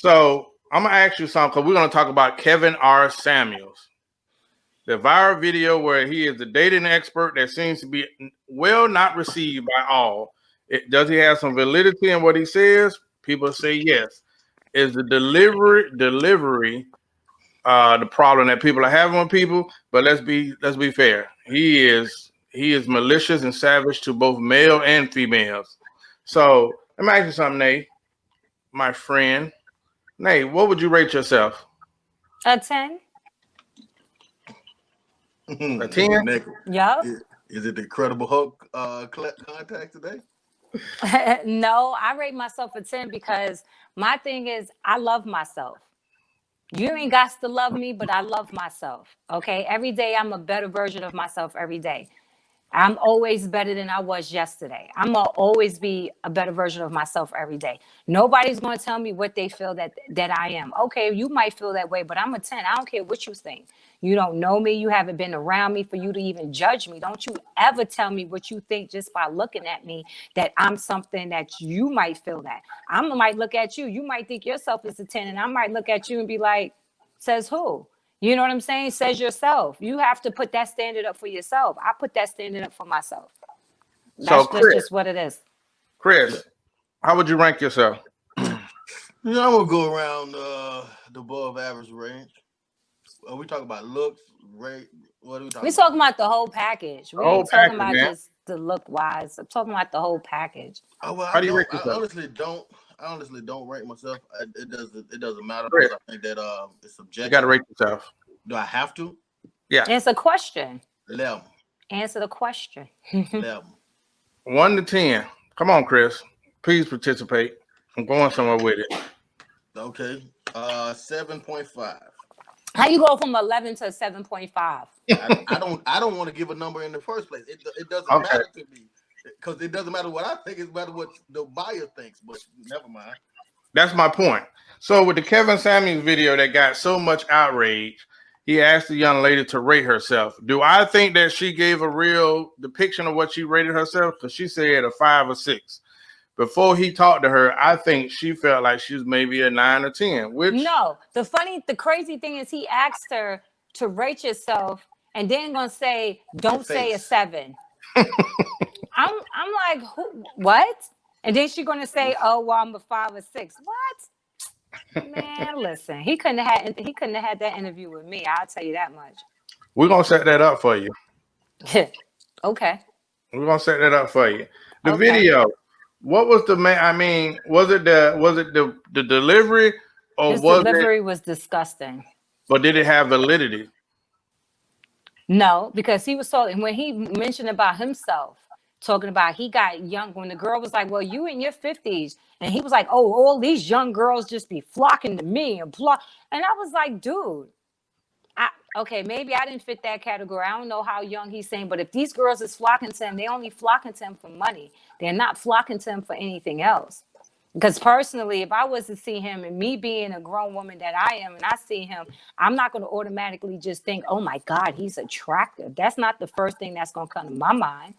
So I'm gonna ask you something because we're gonna talk about Kevin R. Samuels, the viral video where he is the dating expert that seems to be well not received by all. Does he have some validity in what he says? People say yes. Is the delivery the problem that people are having with people? But let's be fair. He is malicious and savage to both male and females. So let me ask you something, Nate, my friend. Nate, what would you rate yourself? A 10? A 10? Nickel. Yup. Is it the Incredible Hulk contact today? No, I rate myself a 10 because my thing is I love myself. You ain't got to love me, but I love myself. Okay. Every day I'm a better version of myself every day. I'm always better than I was yesterday. I'm gonna always be a better version of myself every day. Nobody's gonna tell me what they feel that I am. Okay, you might feel that way, but I'm a 10. I don't care what you think. You don't know me. You haven't been around me for you to even judge me. Don't you ever tell me what you think just by looking at me that I'm something that you might feel that. I might look at you. You might think yourself is a 10, and I might look at you and be like, says who? You know what I'm saying? Says yourself. You have to put that standard up for yourself. I put that standard up for myself. So That's just what it is. Chris, how would you rank yourself? I'm gonna go around the above average range. Are we talking about looks, rate? What are we talking We're talking about the whole package. We ain't talking about just the look wise. I'm talking about the whole package. Oh, well, how do you rate yourself? I honestly don't rate myself. It doesn't matter Chris, because I think that it's subjective. You got to rate yourself. Do I have to? Yeah. Answer a question. 11. Answer the question. 11. 1 to 10. Come on, Chris. Please participate. I'm going somewhere with it. Okay. 7.5. How you go from 11 to 7.5? I don't want to give a number in the first place. It doesn't matter to me because it doesn't matter what I think. It matters what the buyer thinks. But never mind. That's my point. So with the Kevin Samuels video that got so much outrage, he asked the young lady to rate herself. Do I think that she gave a real depiction of what she rated herself? Because she said a 5 or 6. Before he talked to her, I think she felt like she was maybe a 9 or 10. Which no, the crazy thing is he asked her to rate yourself and then gonna say, don't say a 7. I'm like, what? And then she's gonna say, oh well, I'm a 5 or 6. What? Man, listen, he couldn't have had that interview with me. I'll tell you that much. We're gonna set that up for you. Okay. We're gonna set that up for you. The video. What was the man? I mean, was it the delivery or His delivery was disgusting. But did it have validity? No, because he was talking when he mentioned about himself, talking about he got young when the girl was like, well, you in your 50s. And he was like, oh, all these young girls just be flocking to me and blah. And I was like, dude, okay, maybe I didn't fit that category. I don't know how young he's saying, but if these girls is flocking to him, they only flocking to him for money. They're not flocking to him for anything else. Because personally, if I was to see him and me being a grown woman that I am, and I see him, I'm not going to automatically just think, oh my God, he's attractive. That's not the first thing that's going to come to my mind.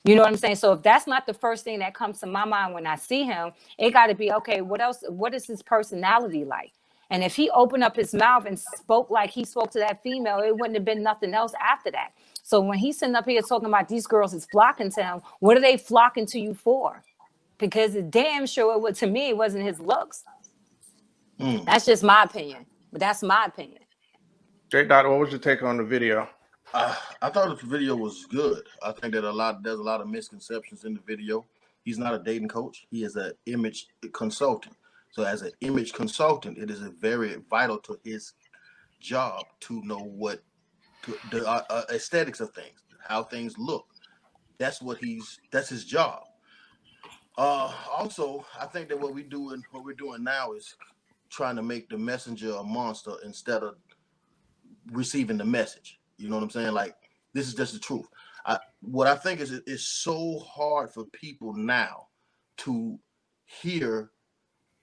You know what I'm saying? So if that's not the first thing that comes to my mind when I see him, it got to be, okay, what else? What is his personality like? And if he opened up his mouth and spoke like he spoke to that female, it wouldn't have been nothing else after that. So when he's sitting up here talking about these girls is flocking to him, what are they flocking to you for? Because it's damn sure to me, it wasn't his looks. That's just my opinion. But that's my opinion. J. Dot, what was your take on the video? I thought the video was good. I think that there's a lot of misconceptions in the video. He's not a dating coach. He is an image consultant. So as an image consultant, it is very vital to his job to know the aesthetics of things, how things look. That's his job. Also, I think that what we're doing now is trying to make the messenger a monster instead of receiving the message. You know what I'm saying? Like, this is just the truth. What I think is it's so hard for people now to hear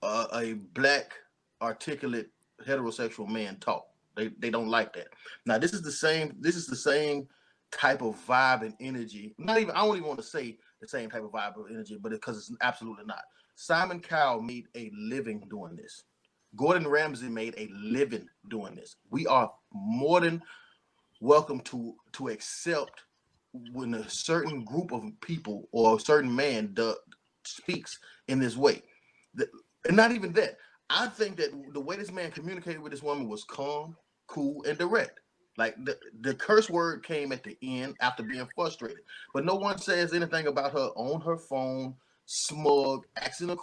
a black, articulate, heterosexual man talk. They don't like that. Now, this is the same type of vibe and energy. I don't even want to say the same type of vibe or energy, but because it's absolutely not. Simon Cowell made a living doing this. Gordon Ramsay made a living doing this. We are more than welcome to accept when a certain group of people or a certain man speaks in this way. And not even that. I think that the way this man communicated with this woman was calm, cool, and direct. Like the curse word came at the end after being frustrated, but no one says anything about her on her phone, smug, asking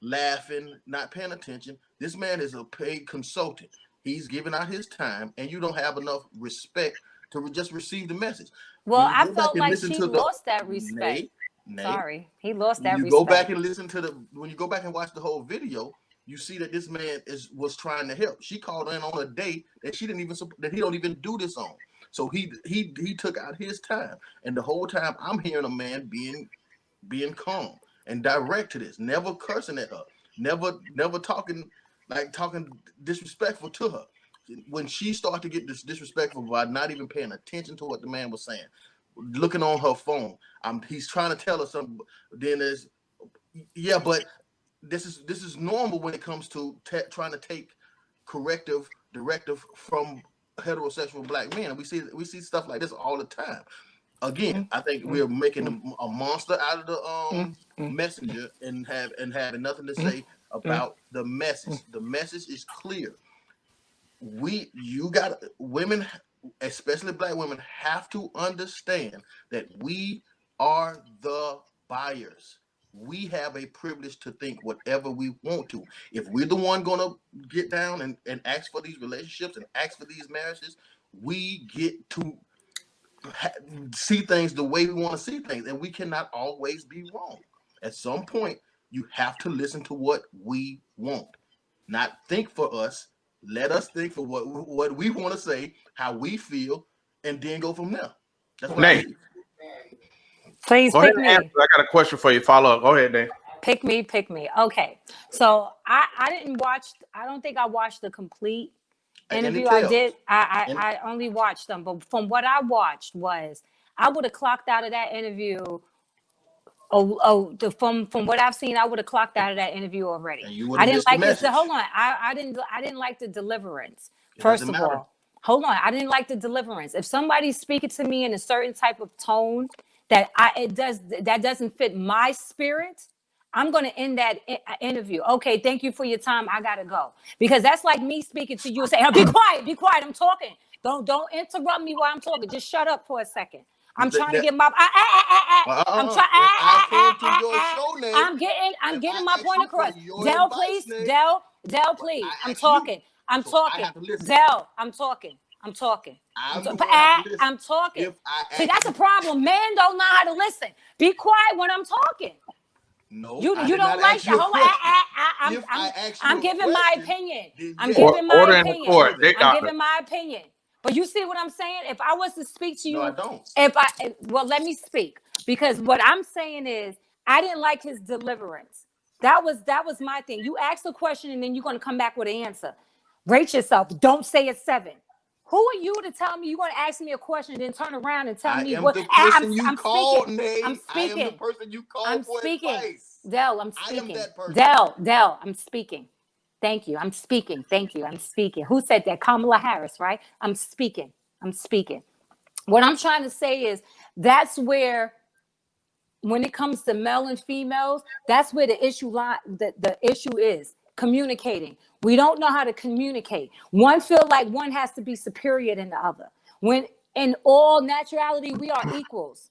laughing, not paying attention. This man is a paid consultant. He's giving out his time, and you don't have enough respect to just receive the message. Well, I felt like she lost that respect. Sorry, he lost that respect. You go back and listen to when you go back and watch the whole video, you see that this man was trying to help. She called in on a day that he don't even do this on. So he took out his time, and the whole time I'm hearing a man being calm and direct to this, never cursing at her, never talking disrespectful to her. When she started to get this disrespectful by not even paying attention to what the man was saying, looking on her phone, he's trying to tell her something. Then there's but this is normal when it comes to trying to take directive from heterosexual black men. And we see stuff like this all the time. Again, I think we're making a monster out of the messenger and having nothing to say about the message. The message is clear. Women, especially black women, have to understand that we are the buyers. We have a privilege to think whatever we want to. If we're the one going to get down and ask for these relationships and ask for these marriages, we get to see things the way we want to see things, and we cannot always be wrong. At some point, you have to listen to what we want, not think for us. Let us think for what we want to say, how we feel, and then go from there. That's what Nate, please pick me. I got a question for you. Follow up. Go ahead, Nate. Pick me. Okay. So I didn't watch. I don't think I watched the complete interview. I did. I only watched them, but from what I watched I would have clocked out of that interview. From what I've seen, I would have clocked out of that interview already. I didn't like it. Hold on, I didn't like the deliverance. First of all, hold on, I didn't like the deliverance. If somebody's speaking to me in a certain type of tone that doesn't fit my spirit, I'm going to end that interview. Okay, thank you for your time. I gotta go, because that's like me speaking to you and saying, "Be quiet. I'm talking. Don't interrupt me while I'm talking. Just shut up for a second. I'm trying to get my. I'm trying. I'm getting my point across. Dell, please. Dell, please. I'm talking. Dell, I'm talking. I'm talking. See, that's a problem. Men don't know how to listen. Be quiet when I'm talking. No, you don't like that. Hold on. I'm giving my opinion. I'm giving my opinion. But you see what I'm saying? If I was to speak to you, no, I don't. Let me speak, because what I'm saying is I didn't like his deliverance. That was my thing. You ask a question and then you're going to come back with an answer. Rate yourself. Don't say it's 7. Who are you to tell me you're going to ask me a question and then turn around and tell me what? I'm called, speaking. Nate. I'm speaking. I am the person you called for advice. Dell, I'm speaking. I am that person. Dell, I'm speaking. Thank you. I'm speaking. Who said that? Kamala Harris, right? I'm speaking. What I'm trying to say is that's where, when it comes to male and females, that's where the issue the issue is communicating. We don't know how to communicate. One feel like one has to be superior than the other. When in all naturality, we are equals.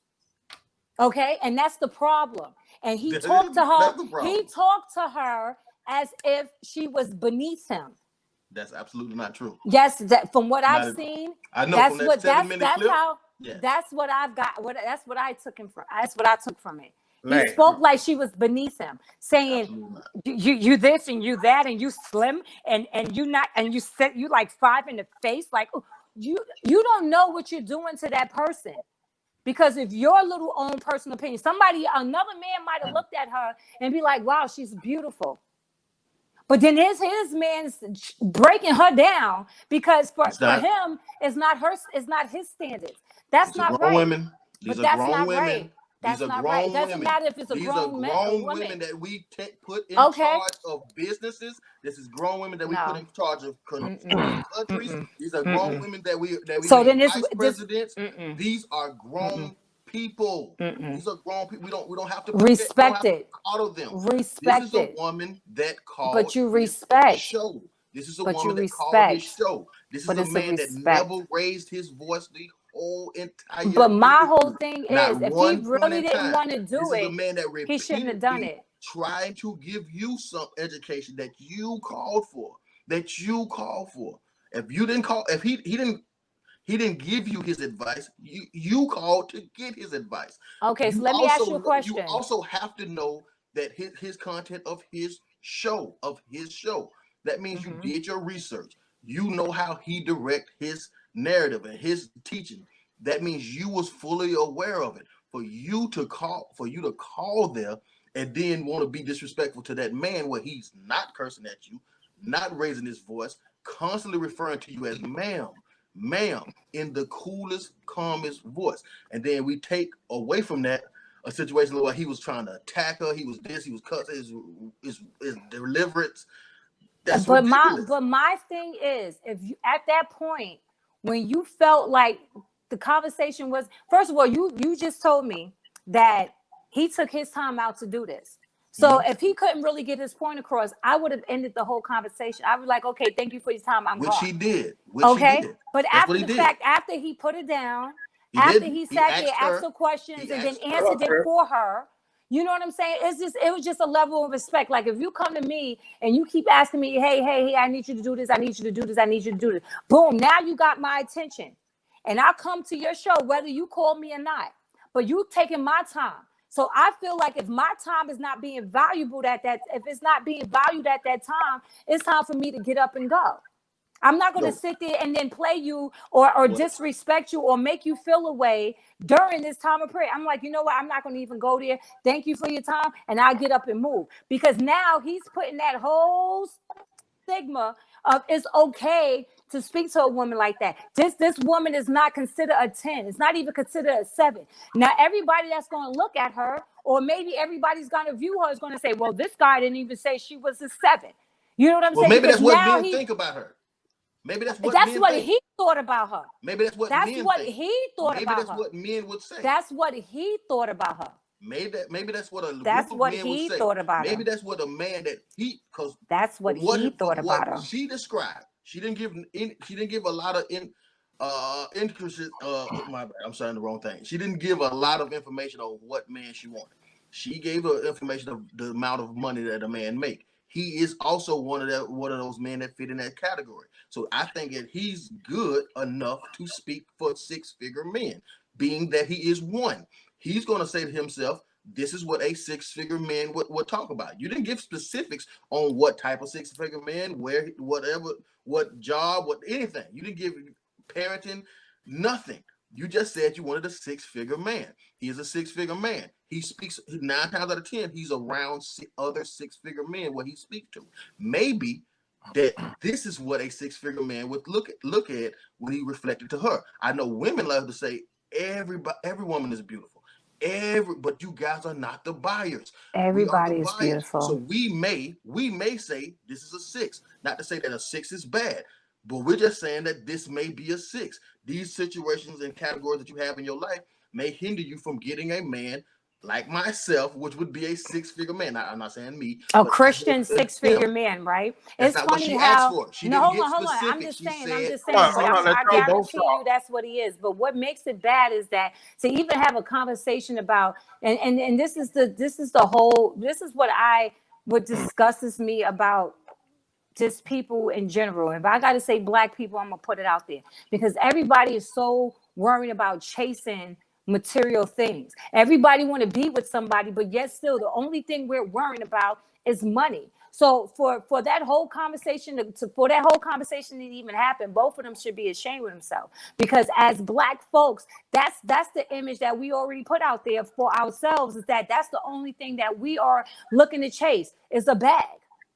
Okay, and that's the problem. And he talked to her as if she was beneath him. That's absolutely not true. Yes, from what I've seen, I know that's from what that 7-minute clip. That's what I've got. That's what I took him from. That's what I took from it. He spoke like she was beneath him, saying you this and you that and you slim and you not, and you said you like 5 in the face, like you don't know what you're doing to that person. Because if your little own personal opinion, another man might have looked at her and be like, wow, she's beautiful. But then his man's breaking her down because for him, it's not his standards. That's not right. These are grown women. That's These are not right. It grown doesn't women. matter if it's a These are grown woman. women that we put in Okay. charge of businesses. This is grown women that we put No. in charge of countries. These are grown women that we So then made this vice presidents. These are grown people. These are grown people. We don't have to respect it. Coddle them. Respect this is a it. woman that called But you his respect. show. This is a But you woman that called his respect. show. This is But a it's a man that respect. never raised his voice the whole entire But my interview. whole thing Not is, if he one point really in didn't time. want to do This is a it, man that he shouldn't have done repeatedly it. trying to give you some education that you called for. If you didn't call, if he didn't give you his advice, you called to get his advice. Okay, so let me ask you a question. You also have to know that his content of his show, that means you did your research. You know how he direct his narrative and his teaching. That means you was fully aware of it. For you to call there and then want to be disrespectful to that man where he's not cursing at you, not raising his voice, constantly referring to you as ma'am, in the coolest, calmest voice. And then we take away from that a situation where he was trying to attack her, he was cussing, his deliverance. That's ridiculous. But my thing is, if you at that point when you felt like the conversation was, first of all, you just told me that he took his time out to do this. So if he couldn't really get his point across, I would have ended the whole conversation. I was like, okay, thank you for your time. I'm Which gone. he did. Okay. But That's after the fact, after he put it down, he sat there, asked her questions, and then answered it for her. You know what I'm saying? It was just a level of respect. Like if you come to me and you keep asking me, hey, I need you to do this, I need you to do this, I need you to do this. Boom, now you got my attention. And I'll come to your show, whether you call me or not. But you taking my time. So I feel like if my time is not being valuable if it's not being valued at that time, it's time for me to get up and go. I'm not going to sit there and then play you or disrespect you or make you feel away during this time of prayer. I'm like, you know what? I'm not going to even go there. Thank you for your time. And I'll get up and move. Because now he's putting that whole stigma of it's okay to speak to a woman like that. This woman is not considered a 10. It's not even considered a 7. Now, everybody that's going to look at her, or maybe everybody's going to view her, is going to say, well, this guy didn't even say she was a 7. You know what I'm saying? Maybe that's what men think about her. Maybe that's what he thought about her. Maybe that's what he thought about her. Maybe that's what men would say. That's what he thought about her. Maybe that's what a that's group what of men he would say. thabout her. Maybe that's what a man because that's what he thought about her. She described. She didn't give a lot of interested. My bad. I'm saying the wrong thing. She didn't give a lot of information on what man she wanted. She gave her information of the amount of money that a man make. He is also one of those men that fit in that category. So I think that he's good enough to speak for 6-figure men, being that he is one. He's going to say to himself, this is what a 6-figure man would talk about. You didn't give specifics on what type of 6-figure man, where, whatever, what job, what anything. You didn't give parenting, nothing. You just said you wanted a 6-figure man. He is a 6-figure man. He speaks 9 times out of 10. He's around other 6-figure men where he speaks to. Maybe that this is what a 6-figure man would look at when he reflected to her. I know women love to say every woman is beautiful. But you guys are not the buyers. Everybody is beautiful. So we may say this is a 6. Not to say that a 6 is bad, but we're just saying that this may be a 6. These situations and categories that you have in your life may hinder you from getting a man like myself, which would be a 6-figure man. I'm not saying me. A Christian 6-figure man, right? That's it's not funny what she how. asked for. She didn't get hold on. specific. I'm just saying. I guarantee you that's what he is. But what makes it bad is that to even have a conversation about, and this is what disgusts me about just people in general. If I got to say black people, I'm gonna put it out there because everybody is so worried about chasing material things. Everybody want to be with somebody, but yet still the only thing we're worrying about is money. So for that whole conversation to even happen, both of them should be ashamed of themselves because as black folks, that's the image that we already put out there for ourselves is that's the only thing that we are looking to chase is a bag.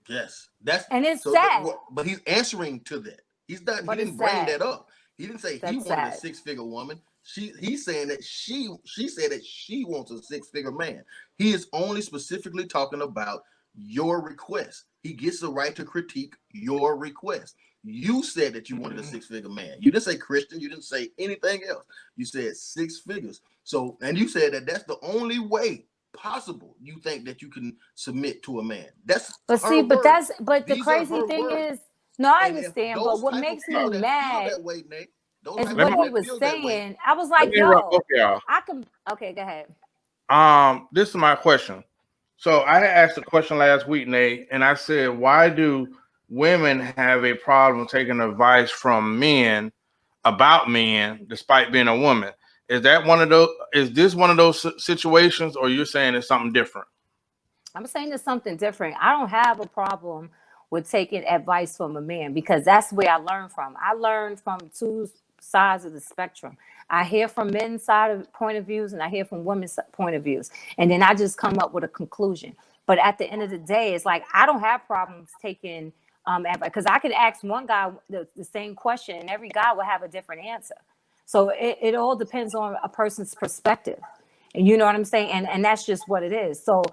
Yes, it's sad. But he's answering to that. He didn't bring that up. He didn't say he wanted a 6-figure woman. He's saying that she said that she wants a 6-figure man. He is only specifically talking about your request. He gets the right to critique your request. You said that you wanted a 6-figure man. You didn't say Christian. You didn't say anything else. You said 6 figures. So, and you said that that's the only way possible you think that you can submit to a man. That's But her see, but words. the These are crazy her thing words. is, no, I And if understand, but those what type of makes me people that feel mad that way, Nate, those is type of what people he that was feel that way. saying. I was Let like, me interrupt both yo, of y'all. I can, okay, go ahead. This is my question. So I had asked a question last week, Nate, and I said, why do women have a problem taking advice from men about men, despite being a woman? Is that one of those? Is this one of those situations, or you're saying it's something different? I'm saying it's something different. I don't have a problem with taking advice from a man because that's where I learn from. I learn from two sides of the spectrum. I hear from men's side of point of views and I hear from women's point of views. And then I just come up with a conclusion. But at the end of the day, it's like I don't have problems taking advice because I could ask one guy the same question and every guy will have a different answer. So it all depends on a person's perspective. And you know what I'm saying? And that's just what it is. So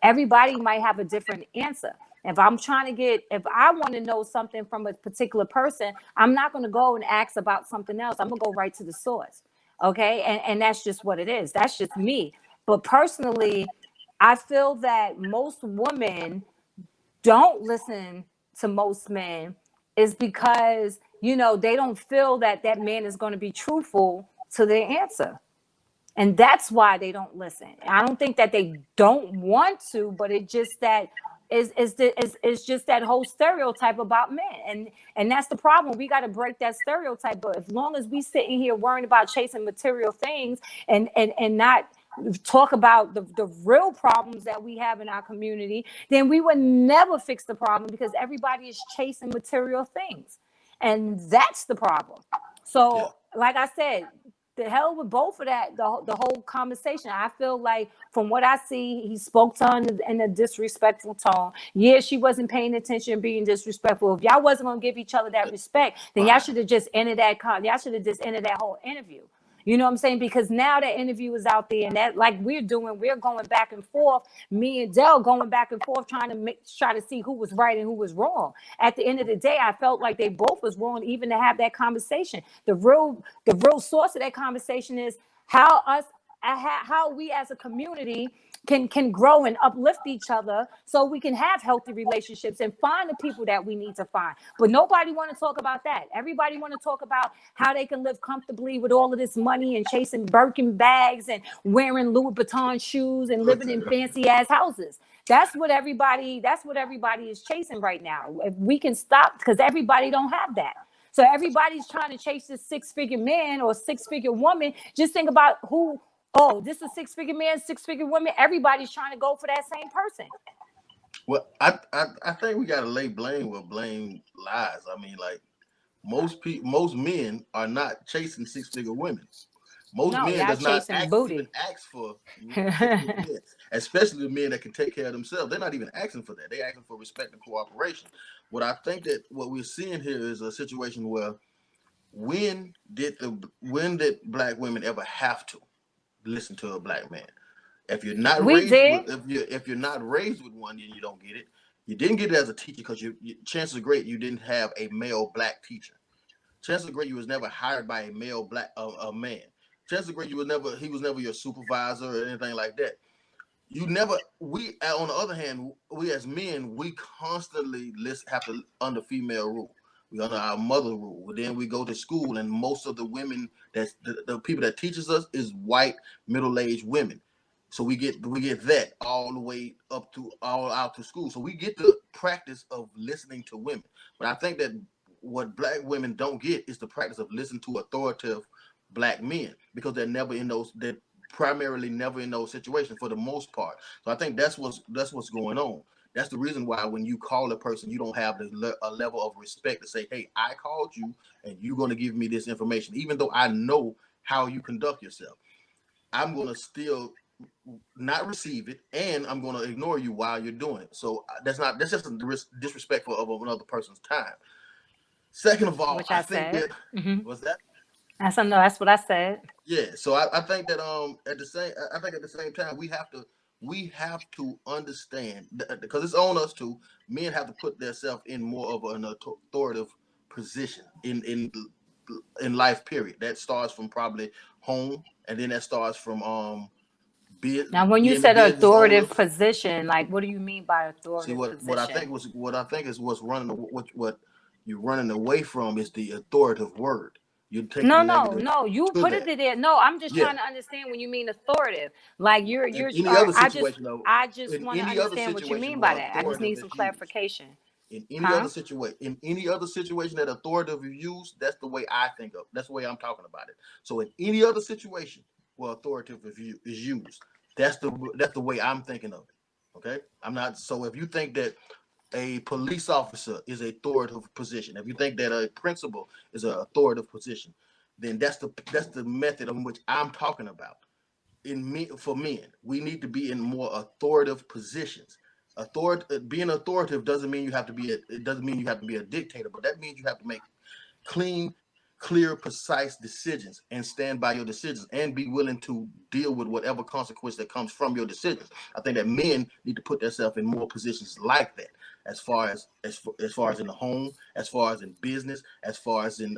everybody might have a different answer. If I want to know something from a particular person, I'm not going to go and ask about something else. I'm going to go right to the source. Okay. And that's just what it is. That's just me. But personally, I feel that most women don't listen to most men is because, they don't feel that that man is going to be truthful to their answer. And that's why they don't listen. I don't think that they don't want to, but it just that is just that whole stereotype about men. And that's the problem. We got to break that stereotype. But as long as we sitting here worrying about chasing material things and not talk about the real problems that we have in our community, then we would never fix the problem because everybody is chasing material things. And that's the problem. So, like I said, the hell with both of that, the whole conversation. I feel like from what I see, he spoke to her in a disrespectful tone. Yeah, she wasn't paying attention, being disrespectful. If y'all wasn't gonna give each other that respect, then y'all should have just ended y'all should have just ended that whole interview. You know what I'm saying? Because now that interview is out there and that like we're going back and forth, me and Dell going back and forth trying to see who was right and who was wrong. At the end of the day, I felt like they both was wrong even to have that conversation. The real source of that conversation is how we as a community can grow and uplift each other so we can have healthy relationships and find the people that we need to find. But nobody want to talk about that. Everybody want to talk about how they can live comfortably with all of this money and chasing Birkin bags and wearing Louis Vuitton shoes and living in fancy ass houses. That's what everybody is chasing right now. If we can stop, because everybody don't have that. So everybody's trying to chase this 6-figure man or 6-figure woman. Just think about this is a 6-figure man, 6-figure woman. Everybody's trying to go for that same person. Well, I think we got to lay blame where blame lies. I mean, like most men are not chasing 6-figure women. Most men does not even ask for, especially the men that can take care of themselves. They're not even asking for that. They're asking for respect and cooperation. What I think that what we're seeing here is a situation where when did black women ever have to listen to a black man? If you're not if you're not raised with one, then you don't get it. You didn't get it as a teacher because chances are great you didn't have a male black teacher. Chances are great you was never hired by a male black a man. Chances are great he was never your supervisor or anything like that. We on the other hand, we as men, we constantly have to under female rule. We under our mother rule. Then we go to school, and most of the women that's the people that teaches us is white middle-aged women. So we get that all the way all out to school. So we get the practice of listening to women. But I think that what black women don't get is the practice of listening to authoritative black men because they're primarily never in those situations for the most part. So I think that's what's going on. That's the reason why when you call a person, you don't have a level of respect to say, hey, I called you and you're going to give me this information. Even though I know how you conduct yourself, I'm going to still not receive it and I'm going to ignore you while you're doing it. So that's just disrespectful of another person's time. Second of all, Which I think said. that was that. That's what I said. Yeah, so I think that at the same time we have to understand because it's on us too. Men have to put themselves in more of an authoritative position in life. Period. That starts from probably home, and then that starts from Now, when you being the said business owner. authoritative position, like what do you mean by See authoritative position? what I think is what's running what you're running away from is the authoritative word. You're No, taking no, negative no. You to put it that. there. No, I'm just Yeah. trying to understand when you mean authoritative. Like In you're. any other I just, situation, though, I just in want to any other understand what you situation mean where by that. I just authoritative need some is used, clarification. other Huh? situation, in any other situation that authoritative is used, that's the way I think of. That's the way I'm talking about it. So in any other situation where authoritative is used, that's the way I'm thinking of it. Okay, I'm not. So if you think that a police officer is a authoritative position, if you think that a principal is an authoritative position, then that's the method in which I'm talking about. In me For men, we need to be in more authoritative positions. Being authoritative doesn't mean you have to be it doesn't mean you have to be a dictator, but that means you have to make clean, clear, precise decisions and stand by your decisions and be willing to deal with whatever consequence that comes from your decisions. I think that men need to put themselves in more positions like that, as far as in the home, as far as in business, as far as in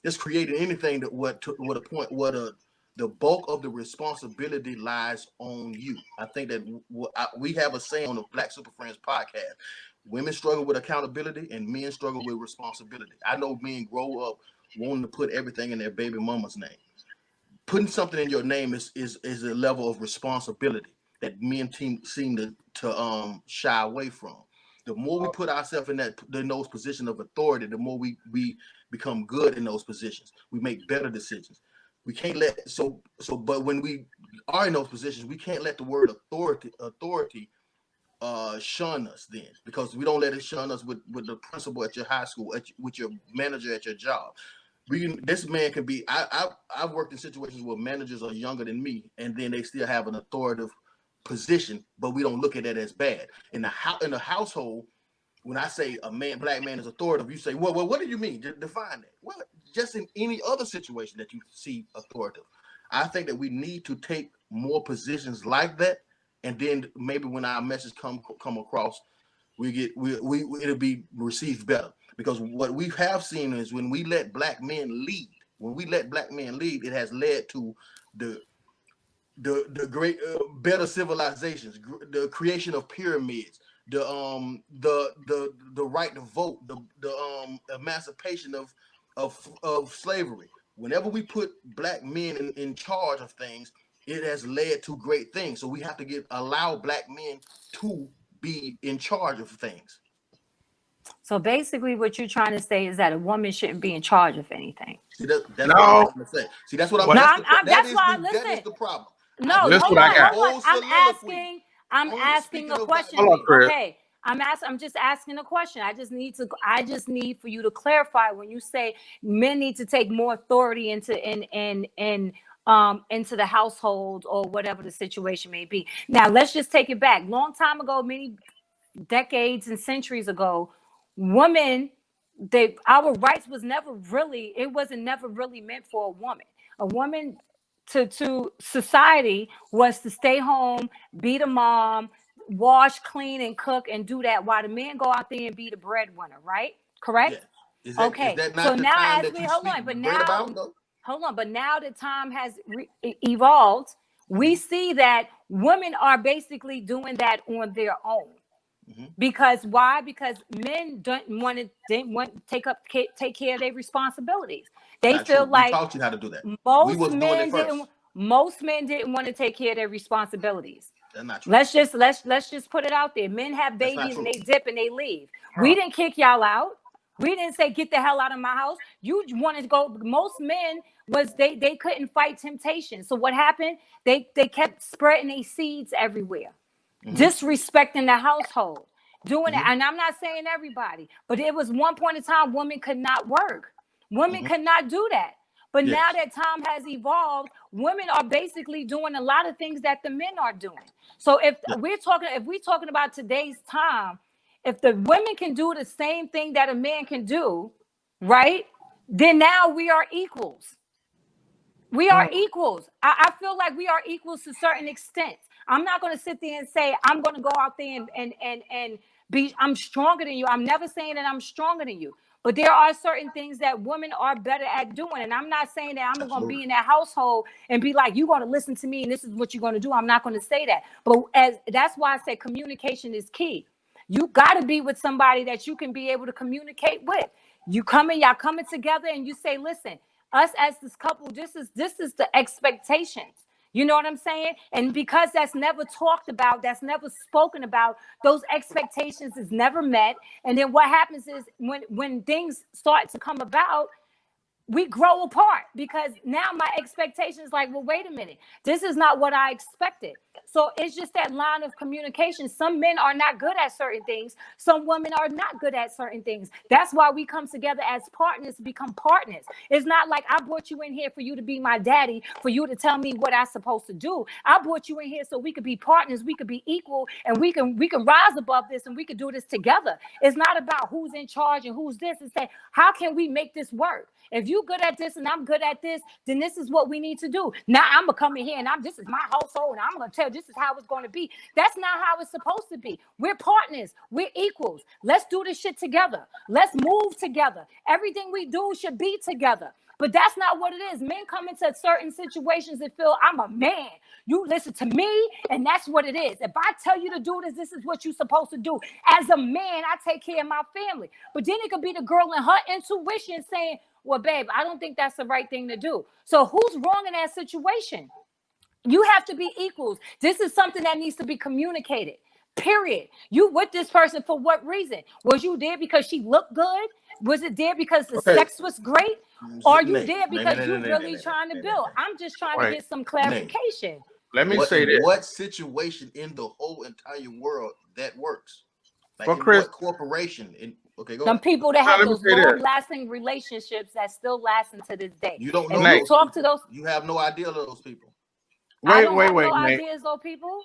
just creating anything that what a point what a the bulk of the responsibility lies on you. I think that we have a saying on the Black Super Friends podcast: women struggle with accountability and men struggle with responsibility. I know men grow up wanting to put everything in their baby mama's name. Putting something in your name is a level of responsibility that men seem to shy away from. The more we put ourselves in those positions of authority, the more we become good in those positions. We make better decisions. We can't let but when we are in those positions, we can't let the word authority shun us then, because we don't let it shun us with the principal at your high school, with your manager at your job. This man can be. I've worked in situations where managers are younger than me, and then they still have an authoritative position, but we don't look at that as bad. In the household, when I say black man is authoritative, you say, well, what do you mean? Define that. Well, just in any other situation that you see authoritative, I think that we need to take more positions like that, and then maybe when our message come across, it'll be received better. Because what we have seen is when we let black men lead, it has led to the the great better civilizations, the creation of pyramids, the right to vote, the emancipation of slavery. Whenever we put black men in charge of things, it has led to great things. So we have to allow black men to be in charge of things. So basically, what you're trying to say is that a woman shouldn't be in charge of anything. See, that's what I'm No. trying to say. See, that's what I'm. What? No, That that's is why. that is Listen, the problem. I no, just This hold what gave I a on, got. hold on. whole soliloquy I'm on asking speaking a of black question. men. Hello, Chris. Okay, I'm just asking a question. I just need for you to clarify when you say men need to take more authority into the household or whatever the situation may be. Now, let's just take it back. Long time ago, many decades and centuries ago, women, our rights wasn't never really meant for a woman. A woman to society was to stay home, be the mom, wash, clean, and cook, and do that while the men go out there and be the breadwinner, right? Yeah. Correct? Is Okay. that So not the now time as that we you hold speak on, but great now about though? hold on, but now the time has evolved. We Mm-hmm. see that women are basically doing that on their own. Mm-hmm. Because why? Because men didn't want to take care of their responsibilities. That's They not true. feel We like taught you how to do that. We most wasn't doing it men didn't first. most men didn't want to take care of their responsibilities. That's not true. Let's just put it out there. Men have That's not babies and true. they dip and they leave. We Huh. didn't kick y'all out. We didn't say get the hell out of my house. You wanted to go. Most men was they couldn't fight temptation. So what happened? They kept spreading their seeds everywhere, Mm-hmm. disrespecting the household, doing it. Mm-hmm. And I'm not saying everybody, but it was one point in time women could not work. Women Mm-hmm. could not do that. But Yes. now that time has evolved, women are basically doing a lot of things that the men are doing. So Yeah. if we're talking about today's time, if the women can do the same thing that a man can do, right? Then now we are equals. We are equals. I feel like we are equals to certain extents. I'm not going to sit there and say I'm going to go out there and be, I'm stronger than you. I'm never saying that I'm stronger than you. But there are certain things that women are better at doing. And I'm not saying that I'm going to be in that household and be like, you're going to listen to me and this is what you're going to do. I'm not going to say that. But that's why I said communication is key. You got to be with somebody that you can be able to communicate with. Y'all coming together and you say, listen, us as this couple, this is the expectations. You know what I'm saying? And because that's never talked about, that's never spoken about, those expectations is never met. And then what happens is when things start to come about, we grow apart because now my expectation is like, well, wait a minute, this is not what I expected. So it's just that line of communication. Some men are not good at certain things. Some women are not good at certain things. That's why we come together as partners to become partners. It's not like I brought you in here for you to be my daddy, for you to tell me what I'm supposed to do. I brought you in here so we could be partners, we could be equal, and we can rise above this and we can do this together. It's not about who's in charge and who's this. It's say, how can we make this work? If you're good at this and I'm good at this, then this is what we need to do. Now I'm gonna come in here and this is my household and I'm gonna tell this is how it's gonna be. That's not how it's supposed to be. We're partners, we're equals. Let's do this shit together. Let's move together. Everything we do should be together. But that's not what it is. Men come into certain situations and feel I'm a man. You listen to me, and that's what it is. If I tell you to do this, this is what you're supposed to do. As a man, I take care of my family. But then it could be the girl in her intuition saying, well, babe, I don't think that's the right thing to do. So who's wrong in that situation? You have to be equals. This is something that needs to be communicated. Period. You with this person for what reason? Was you there because she looked good? Was it there because the sex was great? Or are you there because you're really trying to build? I'm just trying to get some clarification. Let me say this. What situation in the whole entire world that works? Like well, Chris, what corporation? Okay, go Some ahead. people that have those long-lasting relationships that still lasting to this day. You don't know. And you talk to those. You have no idea of those people. Wait, no Nate. ideas, those people.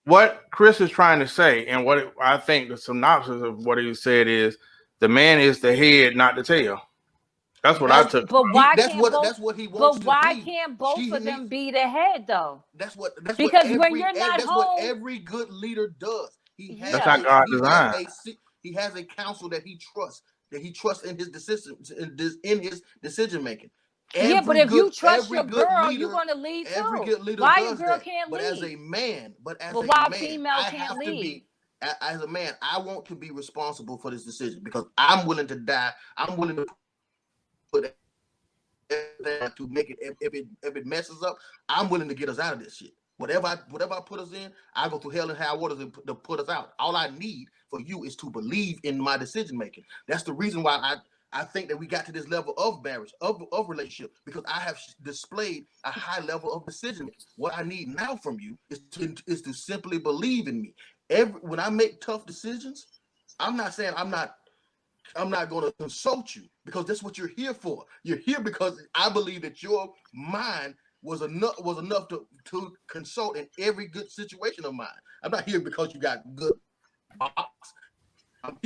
What Chris is trying to say, and what I think the synopsis of what he said is, the man is the head, not the tail. That's what I took. But why that's what he wants. But why can't both of them be the head though? That's what. Because when you're not home, what every good leader does. That's how God designed. He has a counsel that he trusts in his decision making. But if you trust your girl, you're gonna lead too. Every good leader why does your girl that. can't but lead? As a man, female I can't have lead. to be. As a man, I want to be responsible for this decision because I'm willing to die. I'm willing to put everything to make it. If it messes up, I'm willing to get us out of this shit. Whatever I put us in, I go through hell and high water to put us out. All I need for you is to believe in my decision making. That's the reason why I think that we got to this level of marriage, of relationship, because I have displayed a high level of decision making. What I need now from you is to simply believe in me. When I make tough decisions, I'm not saying I'm not going to consult you because that's what you're here for. You're here because I believe that your mind was enough to consult in every good situation of mine. I'm not here because you got good box. I'm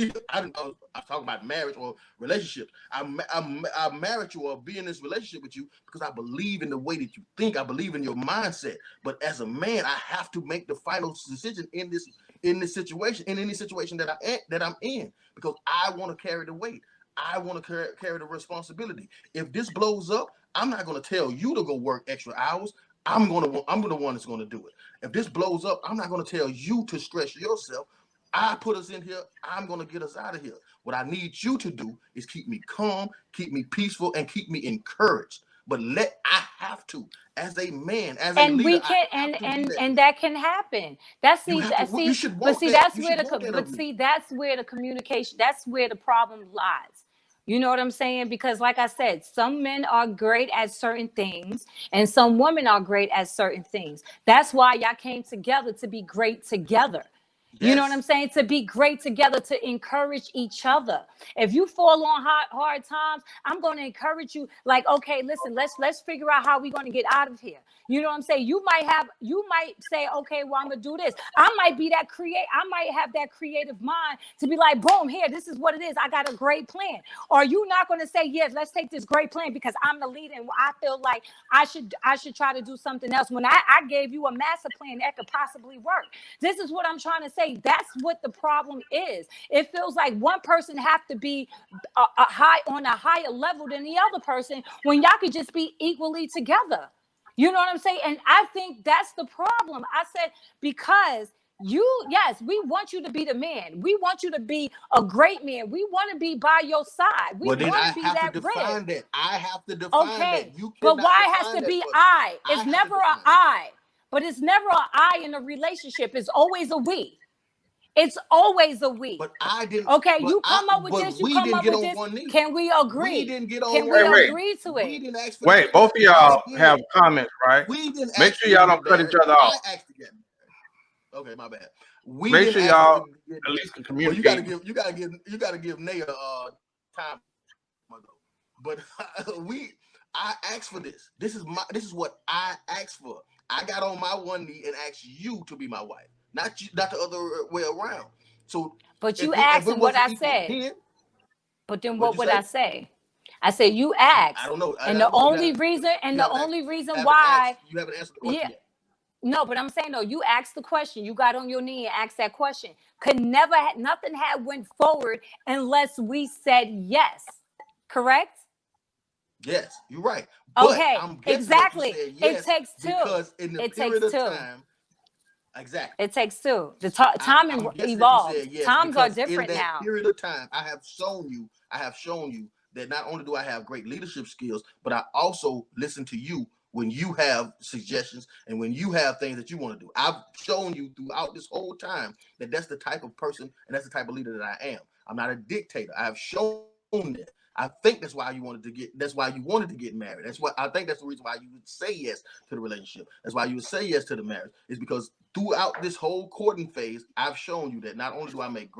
talking about marriage or relationships. I married you or be in this relationship with you because I believe in the way that you think. I believe in your mindset. But as a man, I have to make the final decision in this situation, in any situation that I'm in, because I want to carry the weight. I want to carry the responsibility. If this blows up, I'm not going to tell you to go work extra hours. I'm the one that's going to do it. If this blows up, I'm not going to tell you to stress yourself. I put us in here. I'm going to get us out of here. What I need you to do is keep me calm, keep me peaceful, and keep me encouraged. But I have to, as a man, as a leader, we can, and that can happen. That's where the communication. That's where the problem lies. You know what I'm saying? Because like I said, some men are great at certain things and some women are great at certain things. That's why y'all came together to be great together. You know what I'm saying? To be great together, to encourage each other. If you fall on hard times, I'm going to encourage you. Like, okay, listen, let's figure out how we're going to get out of here. You know what I'm saying? You might say, okay, well, I'm gonna do this. I might have that creative mind to be like, boom, here, this is what it is. I got a great plan. Or you not gonna say, yes, let's take this great plan because I'm the leader and I feel like I should try to do something else. When I gave you a master plan that could possibly work. This is what I'm trying to say. That's what the problem is. It feels like one person have to be on a higher level than the other person when y'all could just be equally together. You know what I'm saying? And I think that's the problem. I said, because yes, we want you to be the man. We want you to be a great man. We want to be by your side. We want to be that define that. I have to define that. You but why it has to be I? It's never an I. But it's never an I in a relationship. It's always a we. It's always a we. But I didn't. Okay, you come up with this. You come up with this. Can we agree? We didn't get on. Can we agree to it? We didn't ask for wait, both of y'all have comments, right? We didn't. Make sure y'all don't cut each other off. Okay, my bad. Make sure y'all at least communicate. Well, you gotta give Naya time. But I asked for this. This is what I asked for. I got on my one knee and asked you to be my wife. Not the other way around. So, but you asked what I said. But then what would I say? I said you asked. I don't know. And the only reason why you haven't answered the question yet. No, but I'm saying no. You asked the question. You got on your knee and asked that question. Nothing had went forward unless we said yes. Correct? Yes, you're right. Okay, exactly. Yes it takes two. Because in the period of time. Exactly. It takes two. The time evolves. Yes, times are different in that now. Period of time, I have shown you that not only do I have great leadership skills, but I also listen to you when you have suggestions and when you have things that you want to do. I've shown you throughout this whole time that that's the type of person and that's the type of leader that I am. I'm not a dictator. I have shown that. I think that's why you wanted to get married. That's what I think that's the reason why you would say yes to the relationship. That's why you would say yes to the marriage, is because throughout this whole courting phase, I've shown you that not only do I make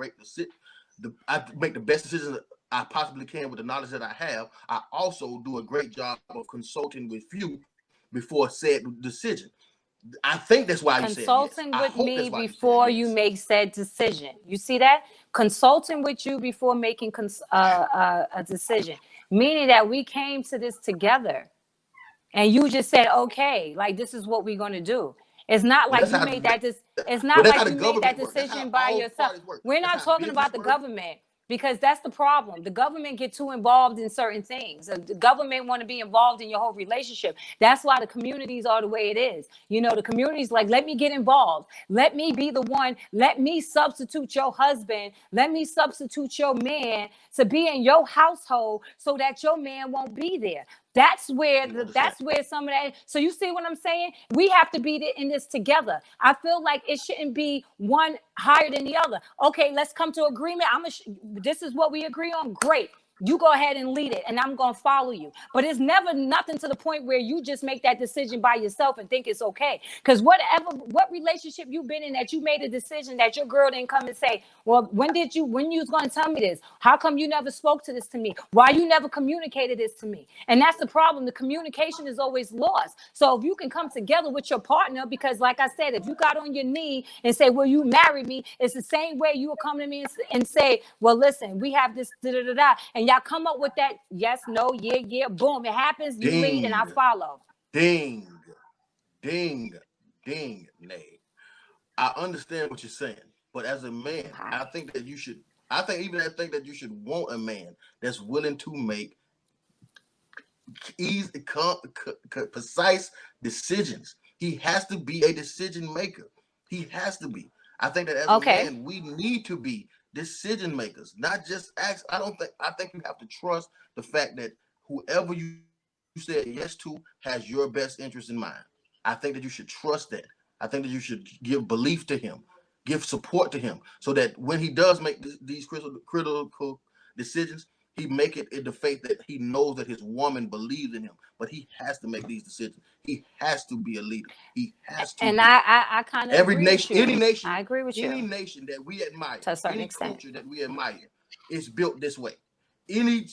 I make the best decisions that I possibly can with the knowledge that I have, I also do a great job of consulting with you before said decision. I think that's why you said yes. Consulting with me before you make said decision. You see that? Consulting with you before making a decision, meaning that we came to this together, and you just said, "Okay, like this is what we're going to do." It's not like you made that. It's not like you made that decision by yourself. We're not talking about the government. Because that's the problem. The government get too involved in certain things. The government want to be involved in your whole relationship. That's why the communities are the way it is. You know, the communities like, let me get involved. Let me be the one. Let me substitute your husband. Let me substitute your man to be in your household so that your man won't be there. That's where some of that. So you see what I'm saying? We have to be in this together. I feel like it shouldn't be one higher than the other. Okay, let's come to agreement. This is what we agree on. Great. You go ahead and lead it, and I'm going to follow you. But it's never nothing to the point where you just make that decision by yourself and think it's okay. Because what relationship you've been in that you made a decision that your girl didn't come and say, well, when you was going to tell me this? How come you never spoke to this to me? Why you never communicated this to me? And that's the problem. The communication is always lost. So if you can come together with your partner, because like I said, if you got on your knee and say, well, you married me, it's the same way you will come to me and say, well, listen, we have this, da-da-da-da. And y'all come up with that yes, no, yeah, boom. It happens, you lead, and I follow. Ding, nay. I understand what you're saying, but as a man, I think that you should want a man that's willing to make easy, precise decisions. He has to be a decision maker. He has to be. I think that as a man, we need to be decision makers, not just ask. I think you have to trust the fact that whoever you said yes to has your best interest in mind. I think that you should trust that. I think that you should give belief to him, give support to him, so that when he does make these critical decisions, He make it in the faith that he knows that his woman believes in him, but he has to make these decisions. He has to be a leader. He has to. And I kind of every agree nation, with you. any nation, I agree with any you nation that we admire, to a certain any extent. culture that we admire, is built this way. Any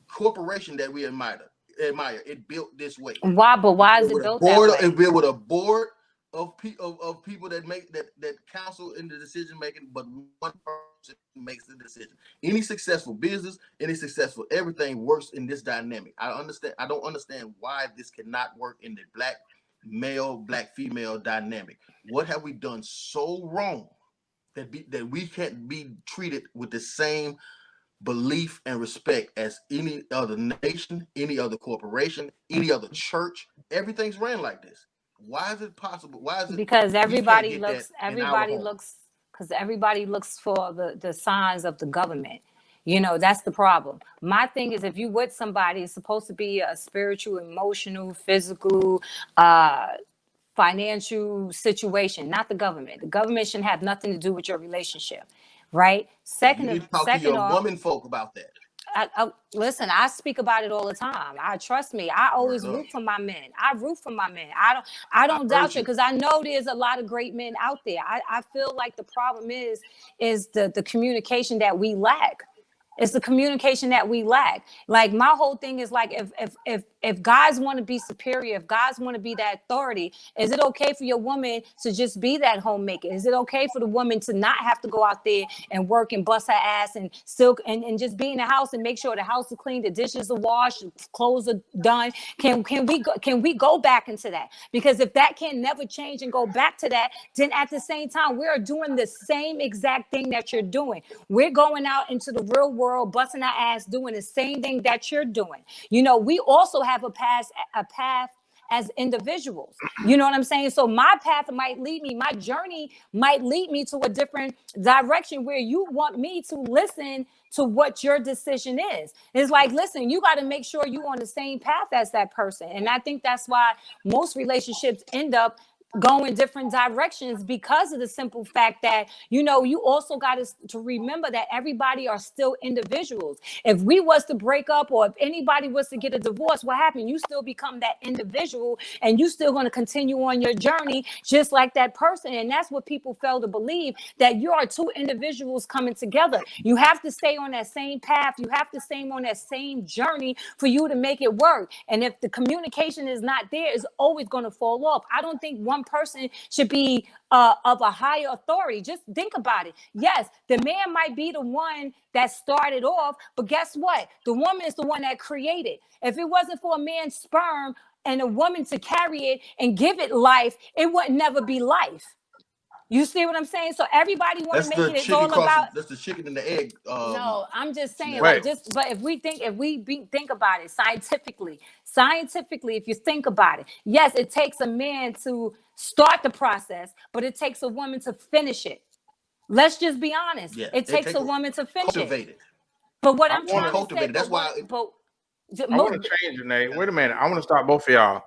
corporation that we admire, it built this way. Why? But why is it built that way? It built with a board of people that make that counsel in the decision making, but one person makes the decision. Any successful business, any successful everything works in this dynamic. I don't understand why this cannot work in the black male, black female dynamic. What have we done so wrong that we can't be treated with the same belief and respect as any other nation, any other corporation, any other church? Everything's ran like this. Why is it possible? Why is it? Because everybody looks for the signs of the government. You know, that's the problem. My thing is, if you with somebody, it's supposed to be a spiritual, emotional, physical, financial situation, not the government. The government shouldn't have nothing to do with your relationship, right? You need to talk to your woman folk about that. Listen, I speak about it all the time. Trust me. I always root for my men. I root for my men. I don't doubt you, because I know there's a lot of great men out there. I feel like the problem is the communication that we lack. It's the communication that we lack. Like, my whole thing is like, if guys want to be superior, if guys want to be that authority, is it okay for your woman to just be that homemaker? Is it okay for the woman to not have to go out there and work and bust her ass and still and just be in the house and make sure the house is clean, the dishes are washed, clothes are done? Can we go back into that? Because if that can never change and go back to that, then at the same time, we are doing the same exact thing that you're doing. We're going out into the real world, busting our ass, doing the same thing that you're doing. You know, we also have a path as individuals. You know what I'm saying? So my path might lead me, my journey might lead me to a different direction where you want me to listen to what your decision is. It's like, listen, you got to make sure you're on the same path as that person. And I think that's why most relationships end up go in different directions, because of the simple fact that, you know, you also got to remember that everybody are still individuals. If we was to break up, or if anybody was to get a divorce, what happened? You still become that individual, and you still going to continue on your journey just like that person. And that's what people fail to believe, that you are two individuals coming together. You have to stay on that same path. You have to stay on that same journey for you to make it work. And if the communication is not there, it's always going to fall off. I don't think one person should be of a higher authority. Just think about it. Yes, the man might be the one that started off, but guess what? The woman is the one that created. If it wasn't for a man's sperm and a woman to carry it and give it life, it would never be life. You see what I'm saying? So everybody want to make it. It's all about. That's the chicken and the egg. No, I'm just saying. Like, but if we think about it scientifically, if you think about it, yes, it takes a man to start the process, but it takes a woman to finish it. Let's just be honest. Yeah, it takes a woman to finish it. But what I'm trying to say, that's why. I want to change it, Nate. Wait a minute. I want to stop both of y'all,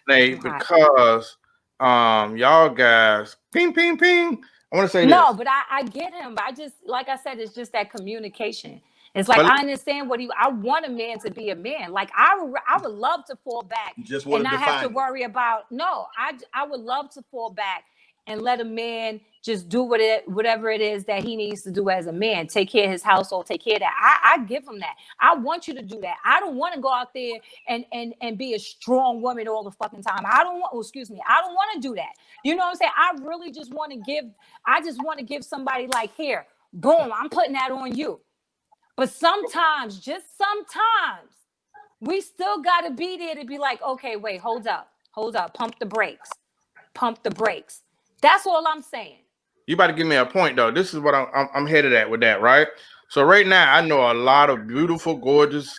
Nate, because y'all guys, ping, ping, ping. I want to say no, this. but I get him. I just, like I said, it's just that communication. It's like, I understand I want a man to be a man. Like, I would love to fall back and not have to worry about. No, I would love to fall back and let a man just do whatever it is that he needs to do as a man. Take care of his household, take care of that. I give him that. I want you to do that. I don't want to go out there and be a strong woman all the fucking time. I don't want to do that. You know what I'm saying? I really just want to give somebody like, here, boom, I'm putting that on you. But sometimes, just sometimes, we still got to be there to be like, okay, wait, hold up, pump the brakes. That's all I'm saying. You about to give me a point, though. This is what I'm headed at with that, right? So right now, I know a lot of beautiful, gorgeous,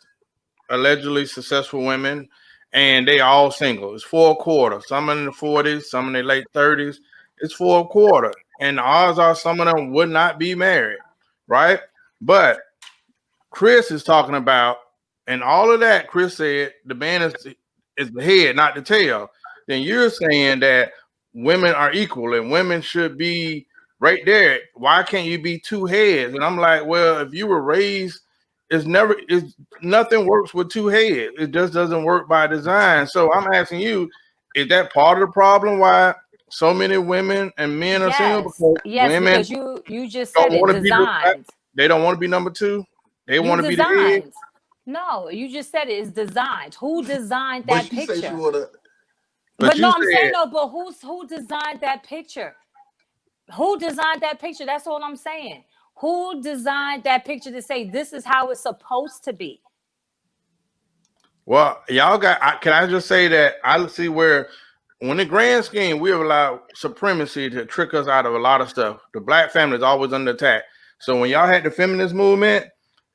allegedly successful women, and they all single. It's 4/4. Some in the 40s, some in their late 30s. It's 4/4. And the odds are some of them would not be married, right? But Chris is talking about, and all of that, Chris said, the man is the head, not the tail. Then you're saying that women are equal and women should be right there. Why can't you be two heads? And I'm like, well, if you were raised nothing works with two heads. It just doesn't work by design. So I'm asking you, is that part of the problem why so many women and men are single? Because women because you just don't said it, want to be designed. they don't want to be number two. They want to be the head. No, you just said it is designed. Who designed that But she picture? said she wanna. But no, I'm saying no. But who designed that picture? Who designed that picture? That's all I'm saying. Who designed that picture to say this is how it's supposed to be? Well, y'all got. Can I just say that I see where, when the grand scheme, we have allowed supremacy to trick us out of a lot of stuff. The black family is always under attack. So when y'all had the feminist movement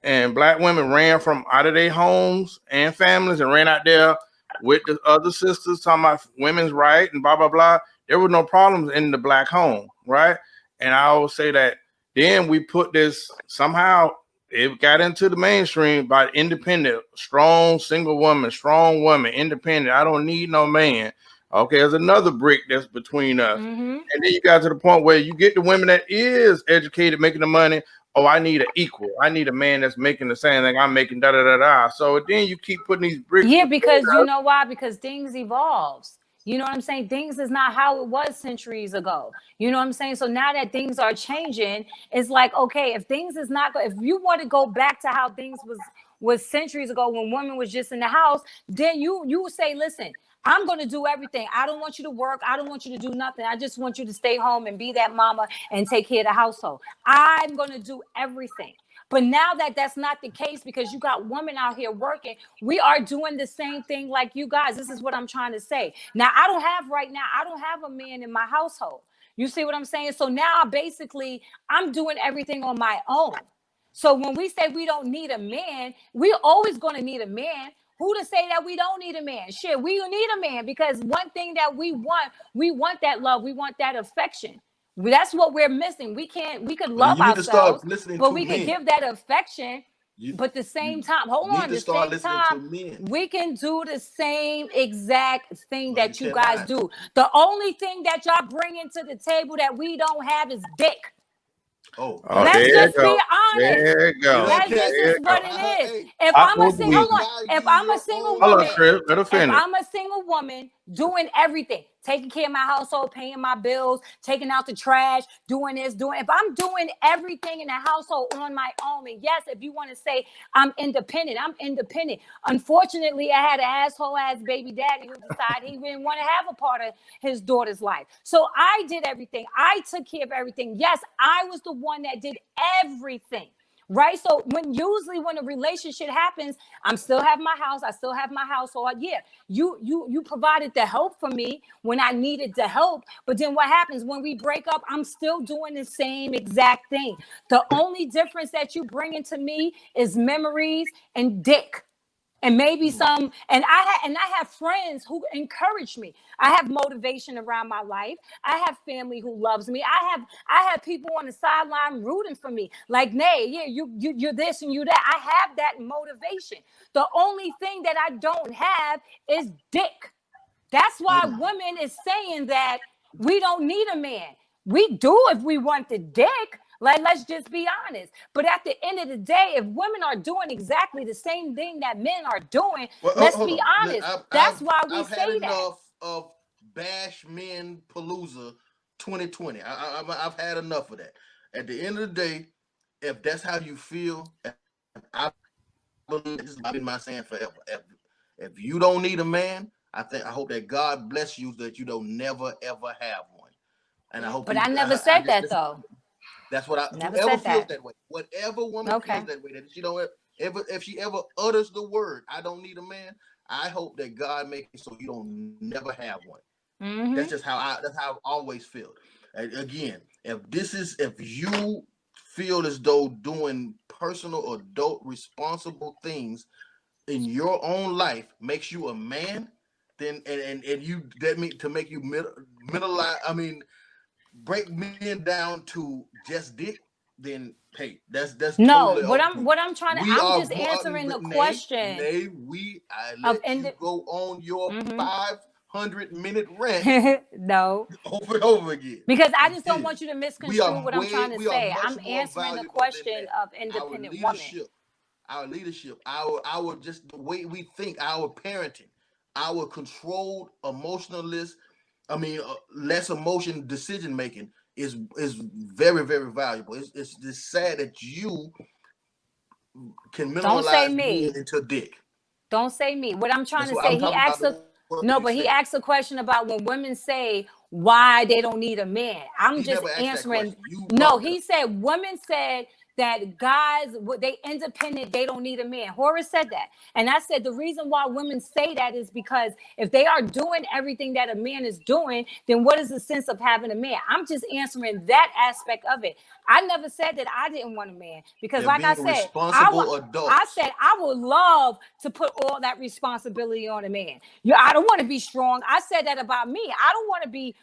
and black women ran from out of their homes and families and ran out there with the other sisters talking about women's right and blah, blah, blah, there was no problems in the black home, right? And I always say that then we put this, somehow it got into the mainstream by independent, strong, single woman, strong woman, independent. I don't need no man. Okay, there's another brick that's between us. Mm-hmm. And then you got to the point where you get the women that is educated, making the money. Oh, I need an equal. I need a man that's making the same thing I'm making, da da da da. So then you keep putting these bricks. Yeah, because you know why? Because things evolves. You know what I'm saying? Things is not how it was centuries ago. You know what I'm saying? So now that things are changing, it's like, okay, if things is not, if you want to go back to how things was centuries ago when women was just in the house, then you say, listen, I'm going to do everything. I don't want you to work. I don't want you to do nothing. I just want you to stay home and be that mama and take care of the household. I'm going to do everything. But now that that's not the case, because you got women out here working, we are doing the same thing like you guys. This is what I'm trying to say. Now, I don't have a man in my household. You see what I'm saying? So now basically I'm doing everything on my own. So when we say we don't need a man, we're always going to need a man. Who to say that we don't need a man? Shit, we need a man, because one thing that we want that love. We want that affection. That's what we're missing. We could love ourselves, but we can give that affection. But at the same time, we can do the same exact thing that you guys do. The only thing that y'all bring into the table that we don't have is dick. Let's just be honest. There you go. That's just what it is. If I'm a single woman doing everything, taking care of my household, paying my bills, taking out the trash, if I'm doing everything in the household on my own, and yes, if you want to say I'm independent. Unfortunately, I had an asshole ass baby daddy who decided he didn't want to have a part of his daughter's life. So I did everything. I took care of everything. Yes, I was the one that did everything. Right. So usually when a relationship happens, I'm still have my house. I still have my household. Yeah. You provided the help for me when I needed the help. But then what happens when we break up? I'm still doing the same exact thing. The only difference that you bring into me is memories and dick. And maybe some, and I have friends who encourage me. I have motivation around my life. I have family who loves me. I have people on the sideline rooting for me. Like, Nay, yeah, you're this and you that. I have that motivation. The only thing that I don't have is dick. That's why women is saying that we don't need a man. We do if we want the dick. Like, let's just be honest. But at the end of the day, if women are doing exactly the same thing that men are doing, let's be honest. That's why we say that. I've had enough of Bash Men Palooza 2020. I've had enough of that. At the end of the day, if that's how you feel, I believe this has been my saying forever. If you don't need a man, I hope that God bless you that you don't never ever have one. And I hope. But I never said that though. That's what I never feels that way. Whatever woman feels that way, that she don't ever, if she ever utters the word, I don't need a man. I hope that God makes it so you don't never have one. Mm-hmm. That's how I've always felt. And again, if you feel as though doing personal, adult, responsible things in your own life makes you a man, then and you to make you break men down to just dick, then hey, that's no. Totally what I'm trying to, I'm just answering the question. I let you go on your 500-minute rant. No, over and over again. Because I just don't want you to misconstrue what I'm trying to say. I'm answering the question of independent woman. our leadership, our just the way we think, our parenting, our controlled emotionalist, less emotion decision making is very, very valuable. It's just sad that you can Don't say minimalize me. men into dick. Don't say me. What I'm trying That's to what say, I'm he talking asked about. but he asked a question about when women say why they don't need a man. I'm He just never asked answering. that question. No, he said women said that guys, they independent, they don't need a man. Horace said that. And I said the reason why women say that is because if they are doing everything that a man is doing, then what is the sense of having a man? I'm just answering that aspect of it. I never said that I didn't want a man because, like I said, I said I would love to put all that responsibility on a man. I don't want to be strong. I said that about me. I don't want to be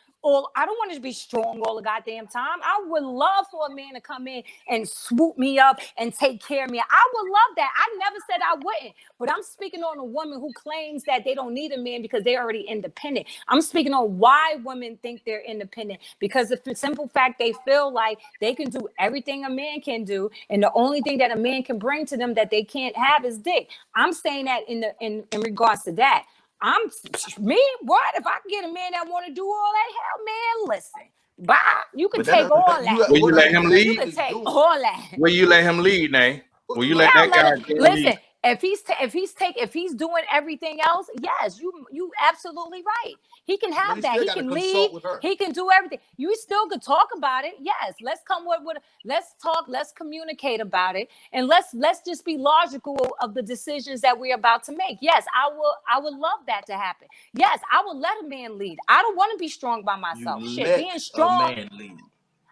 strong all the goddamn time. I would love for a man to come in and swoop me up and take care of me. I would love that. I never said I wouldn't, but I'm speaking on a woman who claims that they don't need a man because they're already independent. I'm speaking on why women think they're independent, because of the simple fact they feel like they can do everything a man can do, and the only thing that a man can bring to them that they can't have is dick. I'm saying that in regards to that. What if I can get a man that want to do all that? Hell, man, listen. Bye. You can take all that. Will you let him lead? You can take all that. Will you let him lead, Nay? Will you let that guy listen? If he's doing everything else, yes, you absolutely right. He can have that. He can lead. He can do everything. You still could talk about it. Yes, let's come with let's talk. Let's communicate about it, and let's just be logical of the decisions that we're about to make. Yes, I would love that to happen. Yes, I would let a man lead. I don't want to be strong by myself. Being strong. A man lead.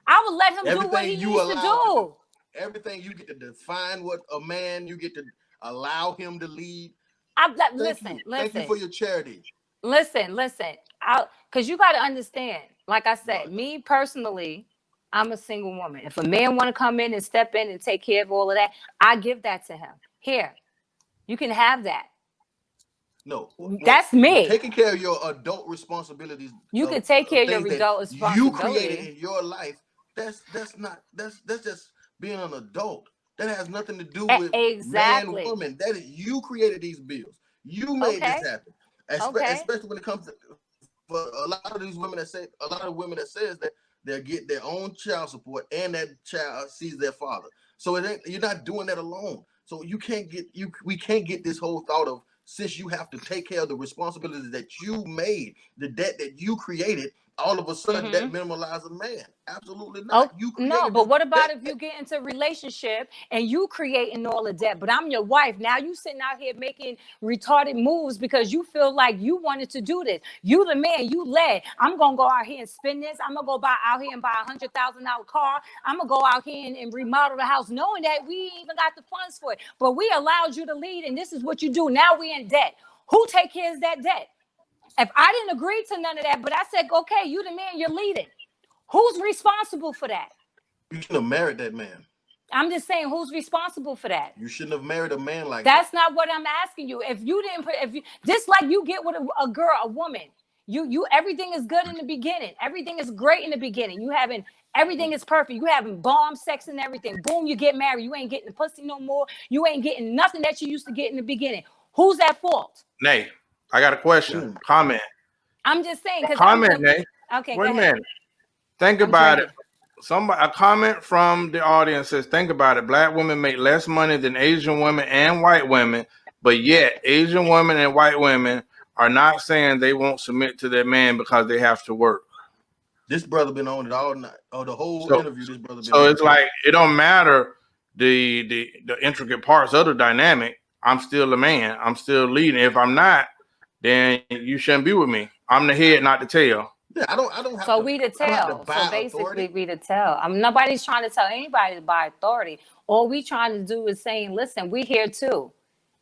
I would let him do what he needs to do. Everything you get to define what a man, you get to allow him to lead. Listen. Thank you for your charity. Listen. Because you got to understand, like I said, me personally, I'm a single woman. If a man want to come in and step in and take care of all of that, I give that to him. Here, you can have that. No, that's me. Taking care of your adult responsibilities. You can take care of your adult responsibilities. You created in your life. That's just being an adult. That has nothing to do with man, woman. That is, you created these bills. You made this happen. Especially when it comes to for a lot of these women that say says that they'll get their own child support and that child sees their father. So you're not doing that alone. So we can't get this whole thought of, since you have to take care of the responsibilities that you made, the debt that you created, all of a sudden that minimalizes a man. Absolutely not. No, but what about if you get into a relationship and you creating all of that, but I'm your wife. Now you sitting out here making retarded moves because you feel like you wanted to do this. You the man, you led. I'm going to go out here and spend this. I'm going to go out here and buy $100,000 car. I'm going to go out here and remodel the house knowing that we ain't even got the funds for it. But we allowed you to lead, and this is what you do. Now we in debt. Who take care of that debt? If I didn't agree to none of that, but I said, okay, you the man, you're leading. Who's responsible for that? You shouldn't have married that man. I'm just saying, who's responsible for that? You shouldn't have married a man like that. That's not what I'm asking you. If you didn't just like you get with a girl, a woman, you everything is good in the beginning. Everything is great in the beginning. Everything is perfect. You having bomb sex and everything. Boom, you get married. You ain't getting the pussy no more. You ain't getting nothing that you used to get in the beginning. Who's at fault? Nay, I got a question. Comment. I'm just saying. Comment, Nay. Okay, wait a minute. Think about it. A comment from the audience says, think about it. Black women make less money than Asian women and white women, but yet Asian women and white women are not saying they won't submit to their man because they have to work. This brother been on it all night. The whole interview. This brother been so it's like it don't matter the intricate parts of the dynamic. I'm still a man. I'm still leading. If I'm not, then you shouldn't be with me. I'm the head, not the tail. Yeah, I don't have so we the tail. So basically we the tail. Nobody's trying to tell anybody to buy authority. All we trying to do is saying, listen, we here too.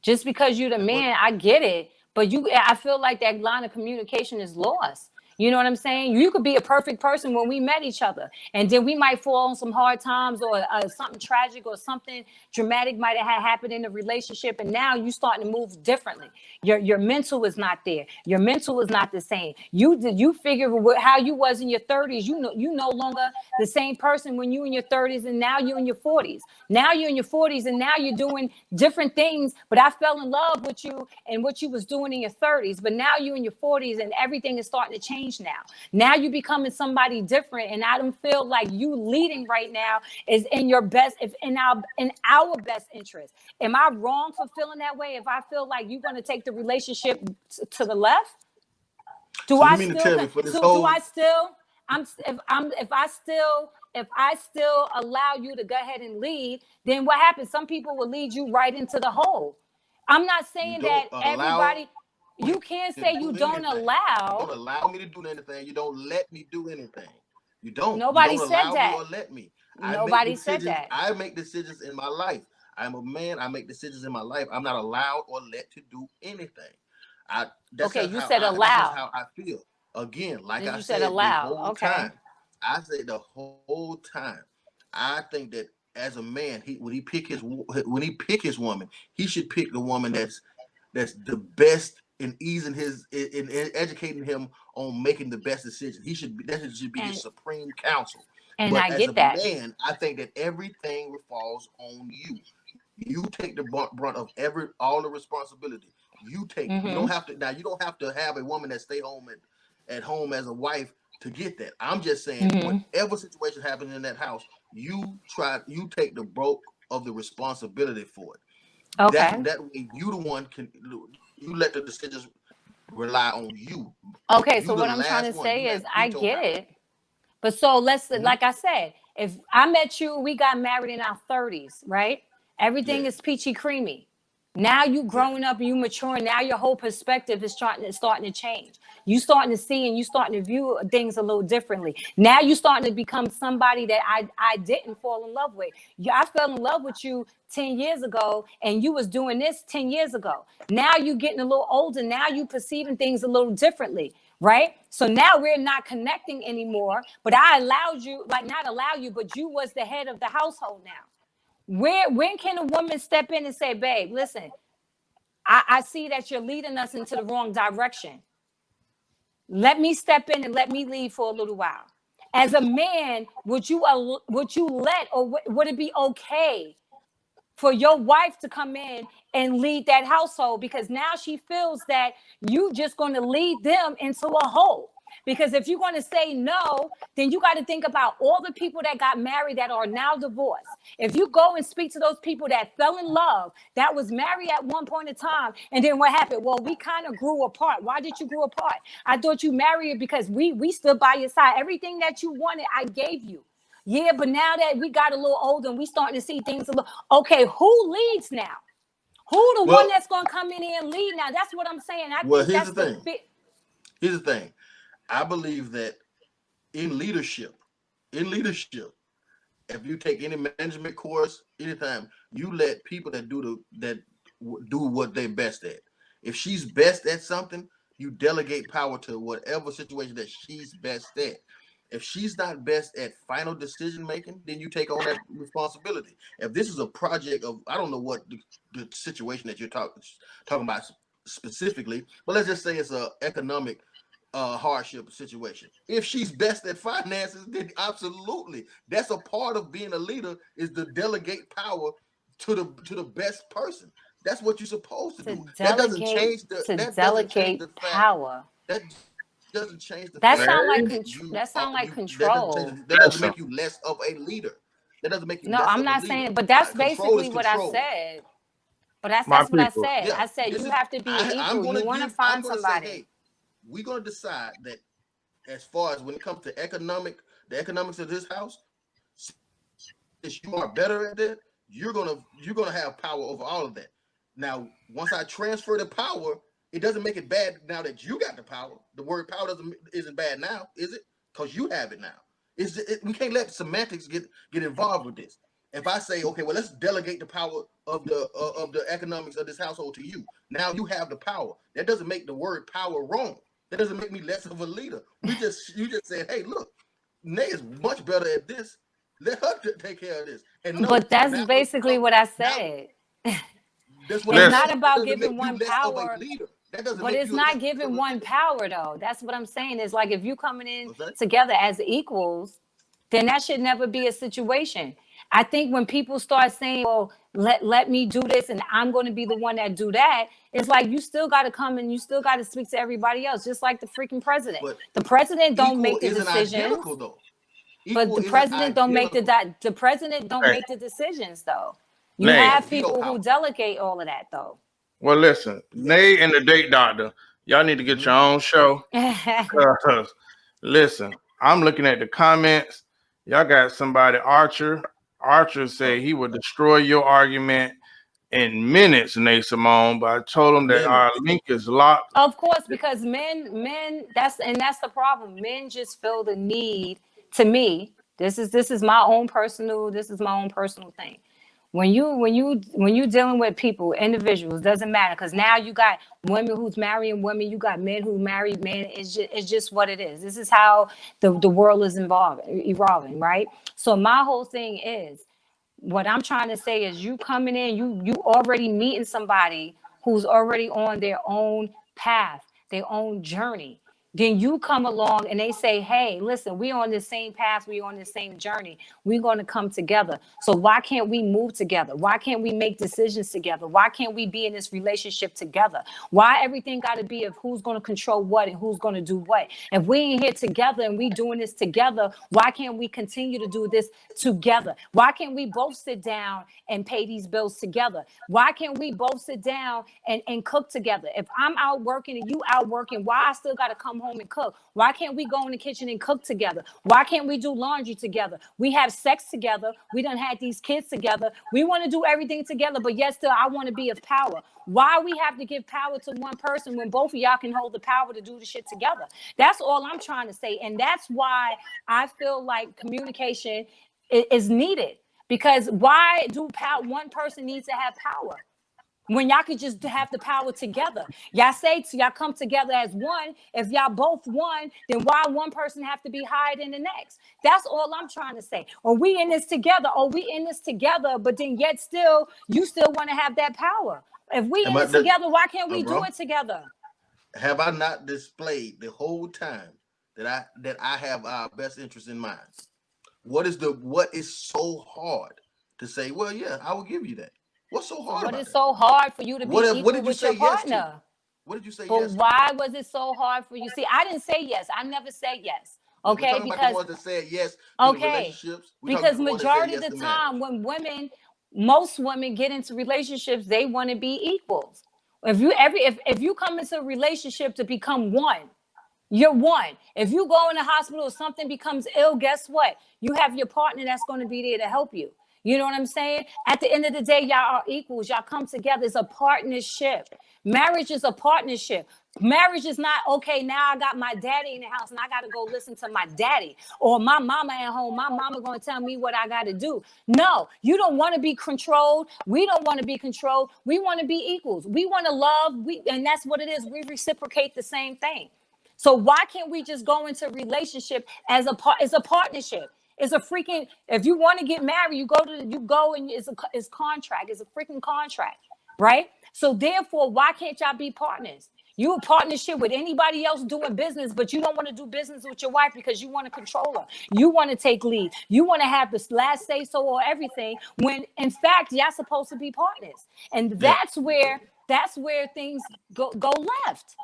Just because you the man, I get it. But I feel like that line of communication is lost. You know what I'm saying? You could be a perfect person when we met each other, and then we might fall on some hard times, or something tragic or something dramatic might have happened in the relationship, and now you starting to move differently. Your mental is not there. Your mental is not the same. You figure how you was in your 30s. You no longer the same person when you in your 30s, and now you in your 40s. Now you're in your 40s, and now you're doing different things. But I fell in love with you and what you was doing in your 30s. But now you in your 40s, and everything is starting to change now. Now you're becoming somebody different, and I don't feel like you leading right now is in your best, if in our best interest. Am I wrong for feeling that way? If I feel like you're going to take the relationship to the left, do So you I mean to still? tell me for this So do whole I still? If I still allow you to go ahead and lead, then what happens? Some people will lead you right into the hole. I'm not you saying don't that allow everybody. You can't to say do you don't anything. You don't allow. allow me to do anything. You don't let me do anything. You don't. You Nobody don't said allow me that. or let me. I make Nobody said decisions. that. I make decisions in my life. I'm a man. I make decisions in my life. I'm not allowed or let to do anything. I that's Okay, just you how said I that's just allow. how I feel. Again, like Then I you said said the allow. whole Okay. time. I said the whole time. I think that as a man, when he pick his woman, he should pick the woman that's the best in easing in educating him on making the best decision. That should be his And supreme counsel. I But as a get that. man, I think that everything falls on you. You take the brunt of all the responsibility. You take it. You don't Mm-hmm. have to now. You don't have to have a woman that stay home at home as a wife to get that. I'm just saying, Mm-hmm. whatever situation happens in that house, you take the bulk of the responsibility for it. Okay. That way you the one you let the decisions rely on you. Okay. You So the what I'm trying last to one. You say is have I veto get power. it. But so Mhm. like I said, if I met you, we got married in our 30s, right? Everything Yeah, is peachy creamy. Now you yeah. growing up, you maturing. Now your whole perspective is starting to change. You starting to see and you starting to view things a little differently. Now you starting to become somebody that I didn't fall in love with. I fell in love with you 10 years ago, and you was doing this 10 years ago. Now you getting a little older. Now you perceiving things a little differently, right? So now we're not connecting anymore. But I allowed you, like not allow you, but you was the head of the household now. When can a woman step in and say, babe, listen, I see that you're leading us into the wrong direction. Let me step in and let me lead for a little while. As a man, would you let, or would it be okay for your wife to come in and lead that household, because now she feels that you just going to lead them into a hole? Because if you're going to say no, then you got to think about all the people that got married that are now divorced. If you go and speak to those people that fell in love, that was married at one point in time, and then what happened? Well, we kind of grew apart. Why did you grow apart? I thought you married because we stood by your side. Everything that you wanted, I gave you. Yeah, but now that we got a little older and we starting to see things a little, okay, who leads now? Who the one Well, that's gonna come in here and lead now? That's what I'm saying. I well, think here's that's the the thing. fit. Here's the thing. I believe that in leadership, in leadership, if you take any management course, anytime, you let people do what they're best at. If she's best at something, you delegate power to whatever situation that she's best at. If she's not best at final decision making, then you take on that responsibility. If this is a project of, I don't know what the situation that you're talking about specifically, but let's just say it's a economic hardship situation. If she's best at finances, then absolutely, that's a part of being a leader, is to delegate power to the best person. That's what you're supposed to To do. delegate to That doesn't change the delegate fact power. that doesn't change the That fact sound like Hey, that you that are sound like you control. that doesn't listen, make you less of a leader. That doesn't make you No, less I'm of a not leader. saying, but that's Control is basically what I control. said. But my that's what I people. said. Yeah, I said this you is have to be equal. You want to I'm find gonna say, somebody. hey, we're gonna decide that as far as when it comes to the economics of this house, since you are better at that, you're gonna have power over all of that. Now, once I transfer the power, it doesn't make it bad now that you got the power. The word power isn't bad now, is it? Because you have it now. We can't let semantics get involved with this. If I say, okay, well, let's delegate the power of the economics of this household to you. Now you have the power. That doesn't make the word power wrong. That doesn't make me less of a leader. You just said, hey, look, Nay is much better at this. Let her take care of this. And no, but that's basically what I said. That's what it's not about giving one power. But it's not giving one power, though. That's what I'm saying. It's like if you coming in together as equals, then that should never be a situation. I think when people start saying, well, let me do this and I'm going to be the one that do that, it's like you still got to come and you still got to speak to everybody else, just like the freaking president. But the president don't make the decisions. But the president don't make the president don't make the decisions, though. You have people who delegate all of that, though. Well, listen, Nay and the Date Doctor, y'all need to get your own show. Listen, I'm looking at the comments. Y'all got somebody, Archer. Archer said he would destroy your argument in minutes, Nay Simone, but I told him that our link is locked. Of course, because men, that's the problem. Men just feel the need. To me, this is my own personal thing. When you dealing with people, individuals, doesn't matter, because now you got women who's marrying women, you got men who marry men. It's just what it is. This is how the world is evolving, right? So my whole thing is, what I'm trying to say is, you coming in, you already meeting somebody who's already on their own path, their own journey. Then you come along and they say, hey, listen, we're on the same path. We're on the same journey. We're going to come together. So why can't we move together? Why can't we make decisions together? Why can't we be in this relationship together? Why everything got to be of who's going to control what and who's going to do what? If we ain't here together and we doing this together, why can't we continue to do this together? Why can't we both sit down and pay these bills together? Why can't we both sit down and cook together? If I'm out working and you out working, why I still got to come home and cook? Why can't we go in the kitchen and cook together? Why can't we do laundry together? We have sex together. We done had these kids together. We want to do everything together, but yet still I want to be of power. Why we have to give power to one person when both of y'all can hold the power to do the shit together? That's all I'm trying to say. And that's why I feel like communication is needed. Because why do one person needs to have power when y'all could just have the power together? Y'all y'all come together as one. If y'all both one, then why one person have to be higher than the next? That's all I'm trying to say. Or we in this together, but then yet still, you still want to have that power. If we in this together, why can't we do it together? Have I not displayed the whole time that I have our best interest in mind? What is so hard to say, well, yeah, I will give you that? What's so hard? What is so hard for you to be equal with your partner? What did you say? But why was it so hard for you? See, I didn't say yes. I never said yes. Okay, because the ones that said yes. Because majority of the time, when most women get into relationships, they want to be equals. If you come into a relationship to become one, you're one. If you go in the hospital or something becomes ill, guess what? You have your partner that's going to be there to help you. You know what I'm saying? At the end of the day, y'all are equals. Y'all come together. It's a partnership. Marriage is a partnership. Marriage is not, okay, now I got my daddy in the house and I got to go listen to my daddy, or my mama at home. My mama going to tell me what I got to do. No, you don't want to be controlled. We don't want to be controlled. We want to be equals. We want to love. And that's what it is. We reciprocate the same thing. So why can't we just go into a relationship as a partnership? It's a freaking, if you want to get married, you go and it's contract. It's a freaking contract, right? So therefore, why can't y'all be partners? You a partnership with anybody else doing business, but you don't want to do business with your wife because you want to control her. You want to take lead. You want to have the last say so or everything, when in fact, y'all supposed to be partners. And that's where things go left.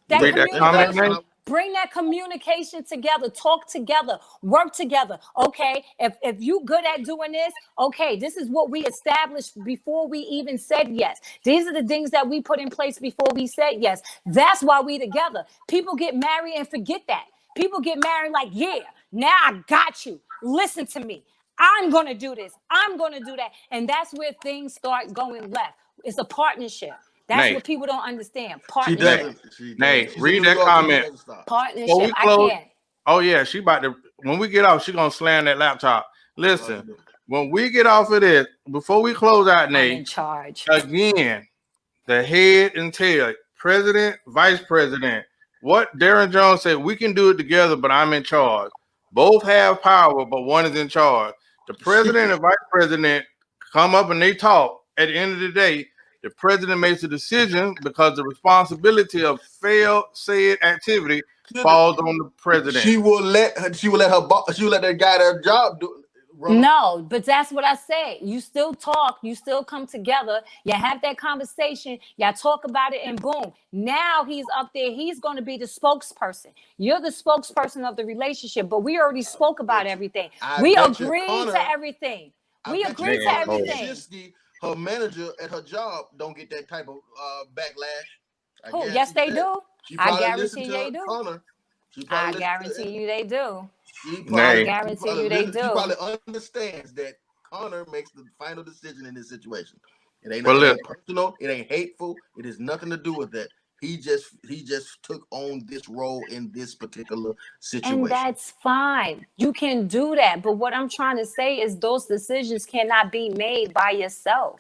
That communication, bring that communication together, talk together, work together. Okay, if you good at doing this, okay, this is what we established before we even said yes. These are the things that we put in place before we said yes. That's why we together. People get married and forget that. People get married like, yeah, now I got you. Listen to me. I'm going to do this. I'm going to do that. And that's where things start going left. It's a partnership. That's what people don't understand. Partnership. Nate, read that comment. Partnership. I can't. Oh, yeah. She about to, when we get off, she going to slam that laptop. Listen, when we get off of this, before we close out, Nate, I'm in charge. Again, the head and tail, president, vice president, what Darren Jones said, we can do it together, but I'm in charge. Both have power, but one is in charge. The president and vice president come up and they talk. At the end of the day, the president makes a decision because the responsibility of failed said activity falls on the president. She will let that guy their job do. No, but that's what I said. You still talk, you still come together, you have that conversation, y'all talk about it, and boom. Now he's up there, he's going to be the spokesperson. You're the spokesperson of the relationship, but we already spoke about everything. We agreed to everything. We agreed to everything. Her manager at her job don't get that type of backlash. Who? Yes, they do. I guarantee they do. Connor. I guarantee you they do. I guarantee you they do. She probably understands that Connor makes the final decision in this situation. It ain't nothing personal. It ain't hateful. It has nothing to do with that. He just took on this role in this particular situation. And that's fine. You can do that. But what I'm trying to say is those decisions cannot be made by yourself.